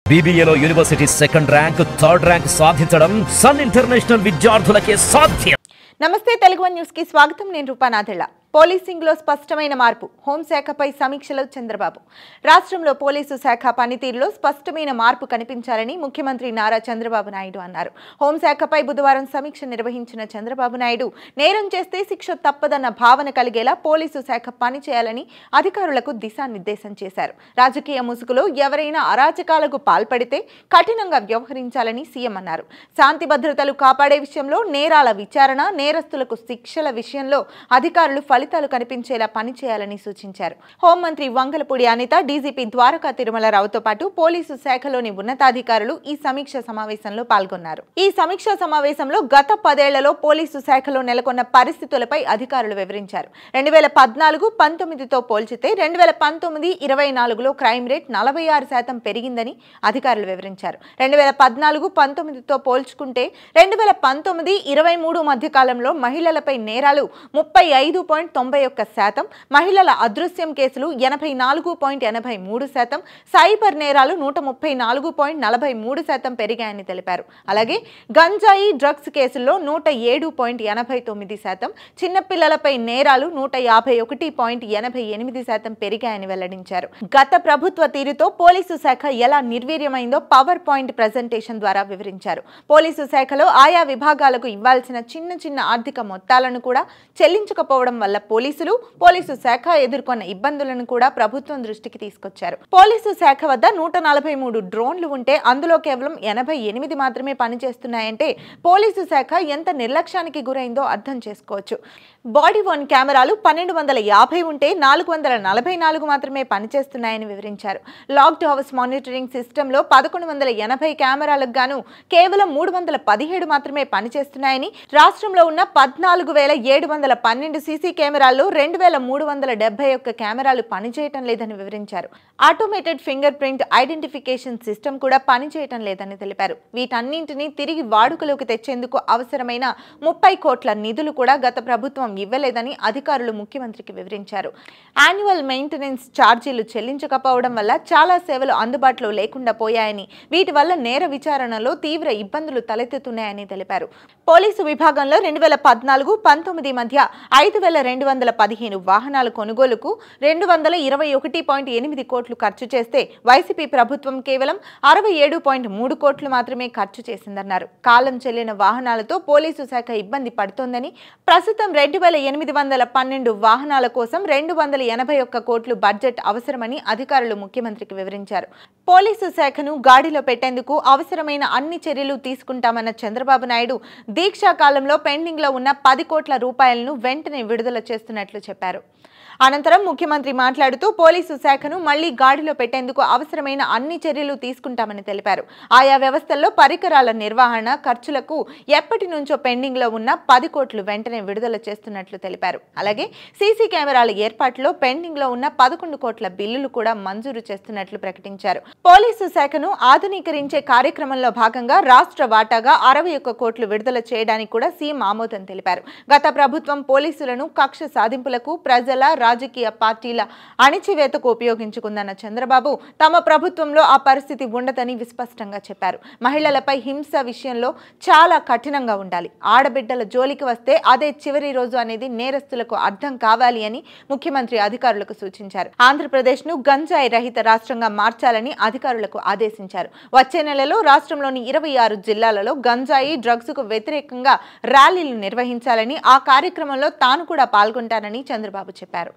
BBAలో university second rank, third rank సాధించడం Sun international విద్యార్థులకే సాధ్యం. నమస్తే, తెలుగు వన్ న్యూస్ కి స్వాగతం. నేను రూపానాథెళ్ళ. పోలీసింగ్ లో స్పష్టమైన మార్పు. హోంశాఖపై సమీక్షలో చంద్రబాబు. రాష్ట్రంలో పోలీసు శాఖ పనితీరులో స్పష్టమైన మార్పు కనిపించాలని ముఖ్యమంత్రి నారా చంద్రబాబు నాయుడు అన్నారు. హోంశాఖపై బుధవారం సమీక్ష నిర్వహించిన చంద్రబాబు నాయుడు నేరం చేస్తే శిక్ష తప్పదన్న భావన కలిగేలా పోలీసు శాఖ పనిచేయాలని అధికారులకు దిశానిర్దేశం చేశారు. రాజకీయ ముసుగులో ఎవరైనా అరాచకాలకు పాల్పడితే కఠినంగా వ్యవహరించాలని సీఎం అన్నారు. శాంతి భద్రతలు కాపాడే విషయంలో, నేరాల విచారణ, నేరస్తులకు శిక్షల విషయంలో అధికారులు ఫలితాలు కనిపించేలా పనిచేయాలని సూచించారు. హోంమంత్రి వంగలపూడి అనిత, డీజీపీ ద్వారకా తిరుమలరావుతో పాటు పోలీసు శాఖలోని ఉన్నతాధికారులు ఈ సమీక్ష సమావేశంలో పాల్గొన్నారు. ఈ సమీక్షా సమావేశంలో గత 10 ఏళ్లలో పోలీసు శాఖలో నెలకొన్న పరిస్థితులపై అధికారులు వివరించారు. 2014-19తో పోల్చితే 2019-24లో క్రైమ్ రేట్ 46% పెరిగిందని అధికారులు వివరించారు. 2014-19తో పోల్చుకుంటే 2019-23 మధ్య కాలంలో మహిళలపై నేరాలు 35.91%, మహిళల అదృశ్యం కేసులు 84.83%, సైబర్ నేరాలు 134.43% పెరిగాయని తెలిపారు. అలాగే గంజాయి, డ్రగ్స్ కేసుల్లో 107.89%, చిన్నపిల్లలపై నేరాలు 151.88% పెరిగాయని వెల్లడించారు. గత ప్రభుత్వ తీరుతో పోలీసు శాఖ ఎలా నిర్వీర్యమైందో పవర్ పాయింట్ ప్రెజెంటేషన్ ద్వారా వివరించారు. పోలీసు శాఖలో ఆయా విభాగాలకు ఇవ్వాల్సిన చిన్న ఆర్థిక మొత్తాలను కూడా చెల్లించకపోవడం వల్ల పోలీసు శాఖ ఎదుర్కొన్న ఇబ్బందులను కూడా ప్రభుత్వం దృష్టికి తీసుకొచ్చారు. పోలీసు శాఖ వద్ద 143 డ్రోన్లు ఉంటే అందులో కేవలం 88 మాత్రమే పనిచేస్తున్నాయంటే పోలీసు శాఖ ఎంత నిర్లక్ష్యానికి గురైందో అర్థం చేసుకోవచ్చు. బాడీ వన్ కెమెరాలు 1250 ఉంటే 444 మాత్రమే పనిచేస్తున్నాయని వివరించారు. లాక్డ్ హౌస్ మానిటరింగ్ సిస్టంలో 1180 కెమెరాలకు గాను కేవలం 317 మాత్రమే పనిచేస్తున్నాయని, రాష్ట్రంలో ఉన్న 14,712 సీసీ కెమెరాల్లో 2,371 కెమెరాలు పనిచేయటం లేదని వివరించారు. Automated finger print identification system కూడా పనిచేయటం లేదని తెలిపారు. వీటన్నింటినీ తిరిగి వాడుకలోకి తెచ్చేందుకు అవసరమైన 30 కోట్ల నిధులు కూడా గత ప్రభుత్వం ఇవ్వలేదని అధికారులు ముఖ్యమంత్రికి వివరించారు. యాన్యువల్ మెయింటెనెన్స్ ఛార్జీలు చెల్లించకపోవడం వల్ల చాలా సేవలు అందుబాటులో లేకుండా పోయాయని, వీటి వల్ల నేర విచారణలో తీవ్ర ఇబ్బందులు తలెత్తుతున్నాయని తెలిపారు. పోలీసు విభాగంలో 2014-19 మధ్య 5,215 వాహనాల కొనుగోలుకు 221.8 కోట్లు ఖర్చు చేస్తే వైసీపీ ప్రభుత్వం కేవలం 67.3 కోట్లు మాత్రమే ఖర్చు చేసిందన్నారు. కాలం చెల్లిన వాహనాలతో పోలీసు శాఖ ఇబ్బంది పడుతోందని, ప్రస్తుతం 2,812 వాహనాల కోసం 281 కోట్లు బడ్జెట్ అవసరమని అధికారులు ముఖ్యమంత్రికి వివరించారు. పోలీసు శాఖను గాడిలో పెట్టేందుకు అవసరమైన అన్ని చర్యలు తీసుకుంటామన్న చంద్రబాబు నాయుడు దీక్షా కాలంలో పెండింగ్ లో ఉన్న 10 కోట్ల రూపాయలను వెంటనే విడుదల చేస్తున్నట్లు చెప్పారు. అనంతరం ముఖ్యమంత్రి మాట్లాడుతూ పోలీసు శాఖను మళ్లీ గాడిలో పెట్టేందుకు అవసరమైన అన్ని చర్యలు తీసుకుంటామని తెలిపారు. ఆయా వ్యవస్థల్లో పరికరాల నిర్వహణ ఖర్చులకు ఎప్పటి నుంచో పెండింగ్ లో ఉన్న 10 కోట్లు వెంటనే విడుదల చేస్తున్నట్లు తెలిపారు. అలాగే సీసీ కెమెరాల ఏర్పాటులో పెండింగ్ లో ఉన్న 11 కోట్ల బిల్లులు కూడా మంజూరు చేస్తున్నట్లు ప్రకటించారు. పోలీసు శాఖను ఆధునీకరించే కార్యక్రమంలో భాగంగా రాష్ట్ర వాటాగా 61 కోట్లు విడుదల చేయడానికి కూడా సీఎం ఆమోదం తెలిపారు. గత ప్రభుత్వం పోలీసులను కక్ష సాధింపులకు, ప్రజల రాజకీయ పార్టీల అణిచివేతకు ఉపయోగించుకుందన్న చంద్రబాబు తమ ప్రభుత్వంలో ఆ పరిస్థితి ఉండదని విస్పష్టంగా చెప్పారు. మహిళలపై హింస విషయంలో చాలా కఠినంగా ఉండాలి. ఆడబిడ్డల జోలికి వస్తే అదే చివరి రోజు అనేది నేరస్తులకు అర్థం కావాలి అని ముఖ్యమంత్రి అధికారులకు సూచించారు. ఆంధ్రప్రదేశ్ ను గంజాయి రహిత రాష్ట్రంగా మార్చాలని అధికారులకు ఆదేశించారు. వచ్చే నెలలో రాష్ట్రంలోని 26 జిల్లాలలో గంజాయి, డ్రగ్స్ కు వ్యతిరేకంగా ర్యాలీలు నిర్వహించాలని, ఆ కార్యక్రమంలో తాను కూడా పాల్గొంటానని చంద్రబాబు చెప్పారు.